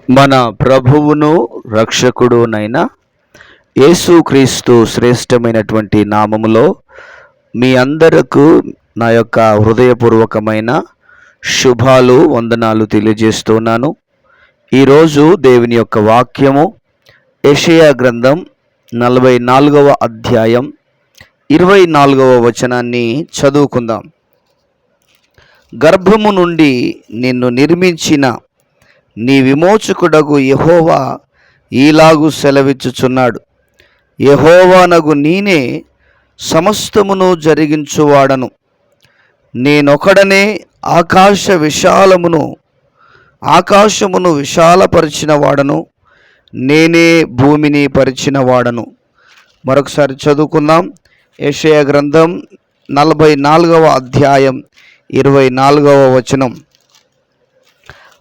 మన ప్రభువును రక్షకుడునైన యేసుక్రీస్తు శ్రేష్టమైనటువంటి నామములో మీ అందరకు నా యొక్క హృదయపూర్వకమైన శుభాలు వందనాలు తెలియజేస్తున్నాను. ఈరోజు దేవుని యొక్క వాక్యము యెషయా గ్రంథం 44వ అధ్యాయం 24వ వచనాన్ని చదువుకుందాం. గర్భము నుండి నిన్ను నిర్మించిన నీ విమోచకుడగు యెహోవా ఈలాగు సెలవిచ్చుచున్నాడు. యెహోవానగు నేనే సమస్తమును జరిగించువాడను. నేనొకడనే ఆకాశమును విశాలపరిచిన వాడను. నేనే భూమిని పరిచిన వాడను. మరొకసారి చదువుకుందాం. యెషయా గ్రంథం 44వ అధ్యాయం 24వ వచనం.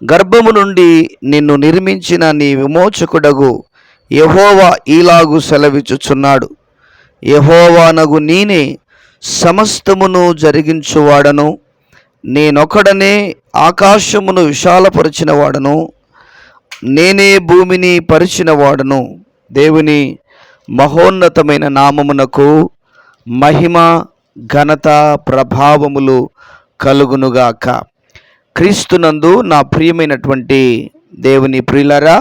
గర్భము నుండి నిన్ను నిర్మించిన నీ విమోచకుడగు యెహోవా ఈలాగు సెలవిచ్చుచున్నాడు. యెహోవానగు నేనే సమస్తమును జరిగించువాడను. నేనొకడనే ఆకాశమును విశాలపరిచిన వాడను. నేనే భూమిని పరిచిన వాడను. దేవుని మహోన్నతమైన నామమునకు మహిమ, ఘనత, ప్రభావములు కలుగునుగాక. క్రీస్తునందు నా ప్రియమైనటువంటి దేవుని ప్రియులారా,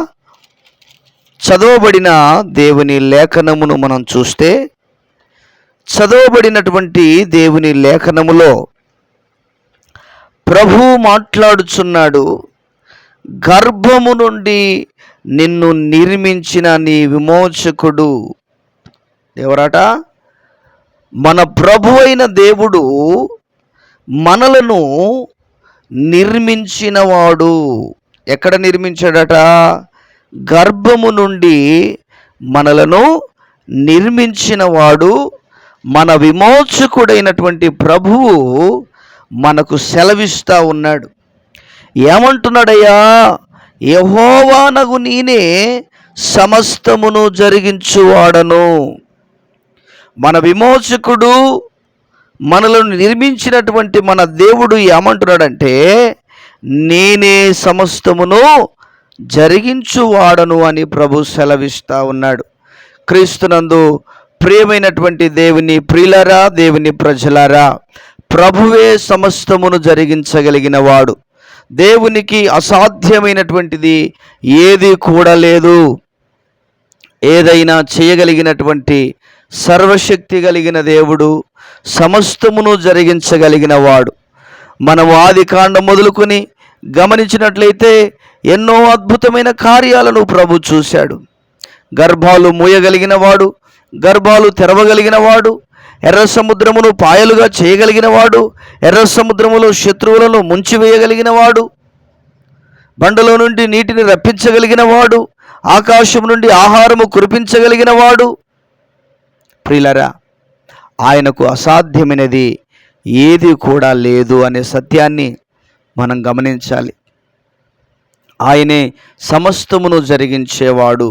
చదవబడిన దేవుని లేఖనమును మనం చూస్తే, చదవబడినటువంటి దేవుని లేఖనములో ప్రభువు మాట్లాడుచున్నాడు. గర్భము నుండి నిన్ను నిర్మించిన నీ విమోచకుడు ఎవరట? మన ప్రభు అయిన దేవుడు మనలను నిర్మించినవాడు. ఎక్కడ నిర్మించాడట? గర్భము నుండి మనలను నిర్మించినవాడు మన విమోచకుడైనటువంటి ప్రభువు మనకు సెలవిస్తూ ఉన్నాడు. ఏమంటున్నాడయ్యా? యెహోవానగు నేనే సమస్తమును జరిగించువాడను. మన విమోచకుడు, మనలను నిర్మించినటువంటి మన దేవుడు ఏమంటున్నాడంటే, నేనే సమస్తమును జరిగించువాడను అని ప్రభు సెలవిస్తూ ఉన్నాడు. క్రీస్తునందు ప్రియమైనటువంటి దేవుని ప్రియులారా, దేవుని ప్రజలారా, ప్రభువే సమస్తమును జరిగించగలిగిన వాడు. దేవునికి అసాధ్యమైనటువంటిది ఏది కూడా లేదు. ఏదైనా చేయగలిగినటువంటి సర్వశక్తి కలిగిన దేవుడు, సమస్తమును జరిగించగలిగిన వాడు. మనము ఆది కాండం మొదలుకొని గమనించినట్లయితే ఎన్నో అద్భుతమైన కార్యాలను ప్రభు చూశాడు. గర్భాలు మూయగలిగిన వాడు, గర్భాలు తెరవగలిగిన వాడు, ఎర్ర సముద్రమును పాయలుగా చేయగలిగిన వాడు, ఎర్ర సముద్రములో శత్రువులను ముంచివేయగలిగిన వాడు, బండలో నుండి నీటిని రప్పించగలిగిన వాడు, ఆకాశం నుండి ఆహారము కురిపించగలిగిన వాడు. ప్రియులారా, ఆయనకు అసాధ్యమైనది ఏది కూడా లేదు అనే సత్యాన్ని మనం గమనించాలి. ఆయనే సమస్తమును జరిగించేవాడు.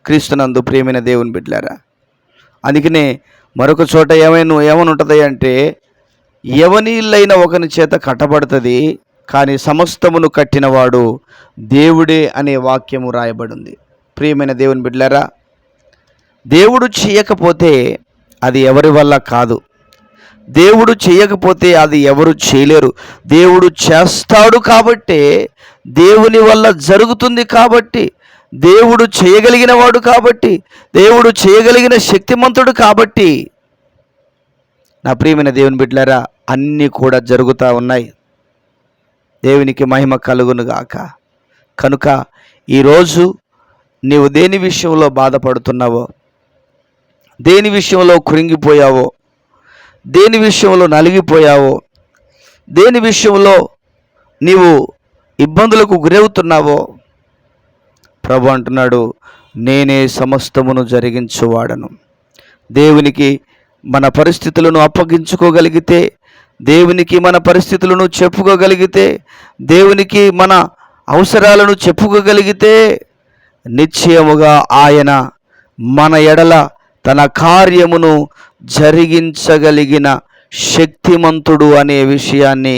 క్రీస్తునందు ప్రియమైన దేవుని బిడ్డలారా, అందుకనే మరొక చోట ఏమని ఉంటుంది అంటే, ఎవనిల్లైన ఒకని చేత కట్టబడుతుంది, కానీ సమస్తమును కట్టినవాడు దేవుడే అనే వాక్యము రాయబడింది. ప్రియమైన దేవుని బిడ్డలారా, దేవుడు చేయకపోతే అది ఎవరి వల్ల కాదు. దేవుడు చేయకపోతే అది ఎవరు చేయలేరు. దేవుడు చేస్తాడు కాబట్టే, దేవుని వల్ల జరుగుతుంది కాబట్టి, దేవుడు చేయగలిగిన వాడు కాబట్టి, దేవుడు చేయగలిగిన శక్తిమంతుడు కాబట్టి, నా ప్రియమైన దేవుని బిడ్డలారా, అన్నీ కూడా జరుగుతూ ఉన్నాయి. దేవునికి మహిమ కలుగునుగాక. కనుక ఈరోజు నీవు దేని విషయంలో బాధపడుతున్నావో, దేని విషయంలో కృంగిపోయావో, దేని విషయంలో నలిగిపోయావో, దేని విషయంలో నీవు ఇబ్బందులకు గురవుతున్నావో, ప్రభు అంటున్నాడు, నేనే సమస్తమును జరిగించువాడను. దేవునికి మన పరిస్థితులను అప్పగించుకోగలిగితే, దేవునికి మన పరిస్థితులను చెప్పుకోగలిగితే, దేవునికి మన అవసరాలను చెప్పుకోగలిగితే, నిశ్చయముగా ఆయన మన ఎడల తన కార్యమును జరిగించగలిగిన శక్తిమంతుడు అనే విషయాన్ని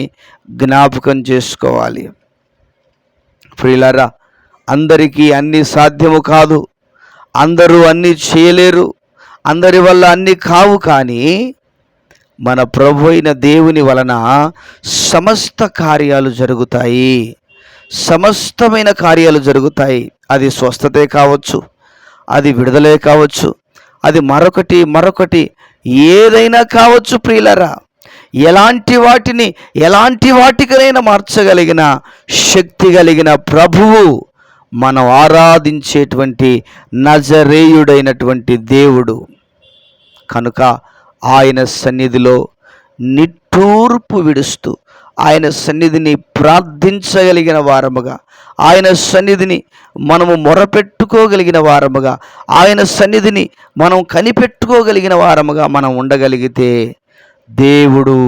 జ్ఞాపకం చేసుకోవాలి. ప్రియులారా, అందరికీ అన్నీ సాధ్యము కాదు, అందరూ అన్నీ చేయలేరు, అందరి వల్ల అన్నీ కావు. కానీ మన ప్రభు అయిన దేవుని వలన సమస్త కార్యాలు జరుగుతాయి, సమస్తమైన కార్యాలు జరుగుతాయి. అది స్వస్థతే కావచ్చు, అది విడుదలే కావచ్చు, అది మరొకటి ఏదైనా కావచ్చు. ప్రియులరా, ఎలాంటి వాటికైనా మార్చగలిగిన శక్తి కలిగిన ప్రభువు మనం ఆరాధించేటువంటి నజరేయుడైనటువంటి దేవుడు. కనుక ఆయన సన్నిధిలో నిట్టూర్పు విడుస్తూ, ఆయన సన్నిధిని ప్రార్థించగలిగిన వారముగా, ఆయన సన్నిధిని మనము మొరపెట్టుకోగలిగిన వారముగా, ఆయన సన్నిధిని మనం కనిపెట్టుకోగలిగిన వారముగా మనం ఉండగలిగితే దేవుడు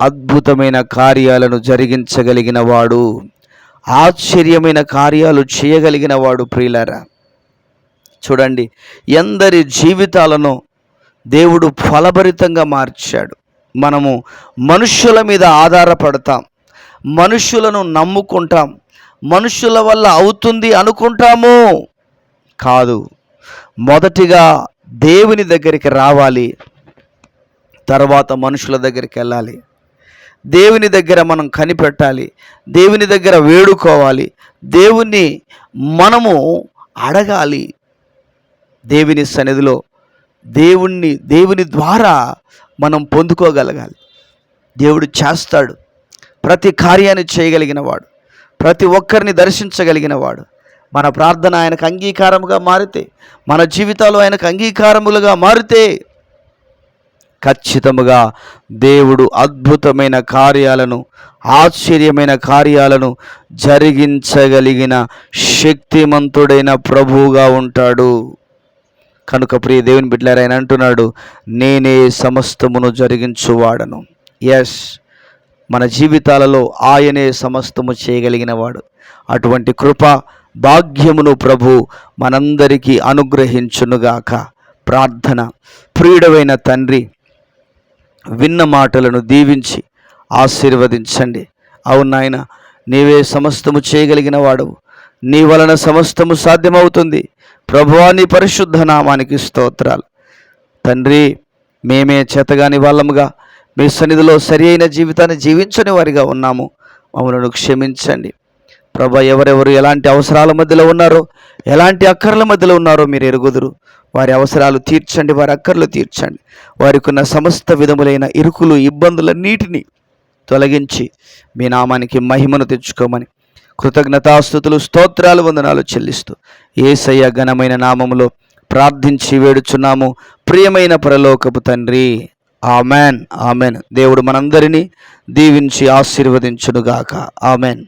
అద్భుతమైన కార్యాలను జరిగించగలిగిన వాడు, ఆశ్చర్యమైన కార్యాలు చేయగలిగిన వాడు. ప్రియులారా, చూడండి, ఎందరి జీవితాలను దేవుడు ఫలభరితంగా మార్చాడు. మనము మనుష్యుల మీద ఆధారపడతాం, మనుష్యులను నమ్ముకుంటాం, మనుష్యుల వల్ల అవుతుంది అనుకుంటాము. కాదు, మొదటిగా దేవుని దగ్గరికి రావాలి, తర్వాత మనుషుల దగ్గరికి వెళ్ళాలి. దేవుని దగ్గర మనం కనిపెట్టాలి, దేవుని దగ్గర వేడుకోవాలి, దేవుణ్ణి మనము అడగాలి. దేవుని సన్నిధిలో దేవుని ద్వారా మనం పొందుకోగలగాలి. దేవుడు చేస్తాడు, ప్రతి కార్యాన్ని చేయగలిగిన వాడు, ప్రతి ఒక్కరిని దర్శించగలిగిన వాడు. మన ప్రార్థన ఆయనకు అంగీకారముగా మారితే, మన జీవితాలు ఆయనకు అంగీకారములుగా మారితే ఖచ్చితముగా దేవుడు అద్భుతమైన కార్యాలను, ఆశ్చర్యమైన కార్యాలను జరిగించగలిగిన శక్తిమంతుడైన ప్రభువుగా ఉంటాడు. కనుక ప్రియ దేవుని బిడ్డలారా, ఆయన అంటున్నాడు, నేనే సమస్తమును జరిగించువాడను. ఎస్, మన జీవితాలలో ఆయనే సమస్తము చేయగలిగిన వాడు. అటువంటి కృప భాగ్యమును ప్రభు మనందరికీ అనుగ్రహించునుగాక. ప్రార్థన. ప్రియుడవైన తండ్రి, విన్న మాటలను దీవించి ఆశీర్వదించండి. అవును నాయన, నీవే సమస్తము చేయగలిగిన వాడవు, నీ వలన సమస్తము సాధ్యమవుతుంది. ప్రభువా, నీ పరిశుద్ధ నామానికి స్తోత్రాలు. తండ్రి, మేమే చేతగాని వాళ్ళముగా మీ సన్నిధిలో సరి అయిన జీవితాన్ని జీవించని వారిగా ఉన్నాము, మమ్మల్ని క్షమించండి. ప్రభా, ఎవరెవరు ఎలాంటి అవసరాల మధ్యలో ఉన్నారో, ఎలాంటి అక్కర్ల మధ్యలో ఉన్నారో మీరు ఎరుగుదురు. వారి అవసరాలు తీర్చండి, వారి అక్కర్లు తీర్చండి. వారికి ఉన్న సమస్త విధములైన ఇరుకులు, ఇబ్బందులన్నిటినీ తొలగించి మీ నామానికి మహిమను తెచ్చుకోమని కృతజ్ఞతాస్తుతులు, స్తోత్రాలు, వందనాలు చెల్లిస్తూ యేసయ్య ఘనమైన నామములో ప్రార్థించి వేడుచున్నాము, ప్రియమైన పరలోకపు తండ్రి. Amen, amen. దేవుడు మనందరినీ దీవించి ఆశీర్వదించునుగాక. ఆమెన్.